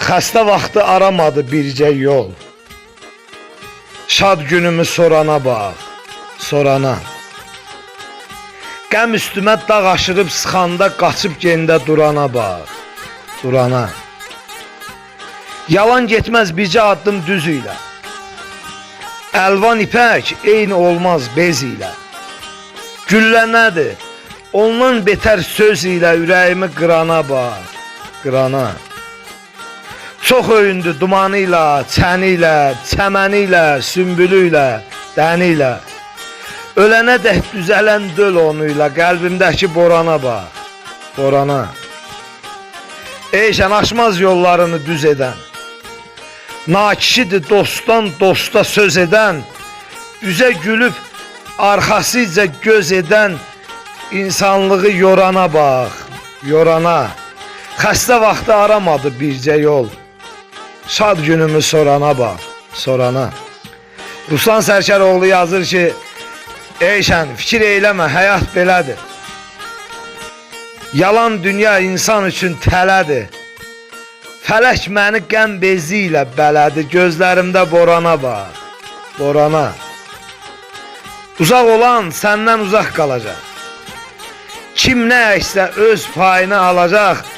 Xəstə vaxtı aramadı bircə yol. Şad günümü sorana bax, sorana. Qəm üstümə dağ aşırıb sıxanda qaçıb gendə durana bax, durana. Yalan getməz bircə addım düz ilə. Əlvan ipək eyni olmaz bez ilə. Güllə nədir? Ondan betər söz ilə ürəyimi qırana bax, qırana. Çox öyündü dumanı ilə, çəni ilə, çəməni ilə, sümbülü ilə, dəni ilə. Ölənə dək düzələn döl onu ilə, qəlbimdəki borana bax, borana. Eyşən aşmaz yollarını düz edən, nakişidir dostdan dosta söz edən, üzə gülüb arxasıca göz edən, insanlığı yorana bax, yorana. Xəstə vaxtı aramadı bircə yol. Şad günümü sorana bax, sorana. Ruslan Sərkaroğlu yazır ki, eyşən fikir eyləmə, həyat belədir. Yalan dünya insan üçün tələdir. Fələk məni qəm bezi ilə bələdi, gözlərimdə borana bax, borana. Uzaq olan səndən uzaq qalacaq. Kim nə əksə öz payını alacaq.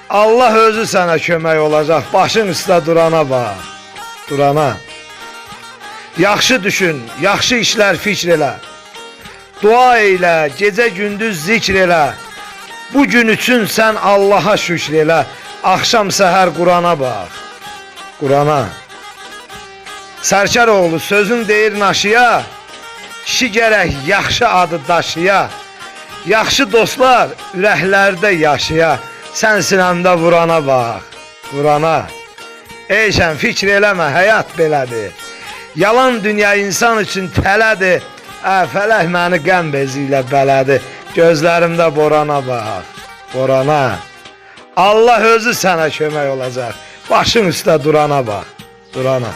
Allah özü sənə kömək olacaq, başın üstə durana bax, durana. Yaxşı düşün, yaxşı işlər fikr elə. Dua eylə, gecə gündüz zikr elə. Bu gün üçün sən Allaha şükr elə. Axşam səhər Qurana bax, Qurana. Sərkaroğlu sözün deyir naşıya, kişi gərək yaxşı adı daşıya. Yaxşı dostlar ürəklərdə yaşaya. Sən sinəmdə vurana bax, vurana. Eyşən fikr eləmə, həyat belədir. Yalan dünya insan üçün tələdir. Fələk məni qəm bezi ilə bələdi. Gözlərimdə borana bax, borana. Allah özü sənə kömək olacaq. Başın üstə durana bax, durana.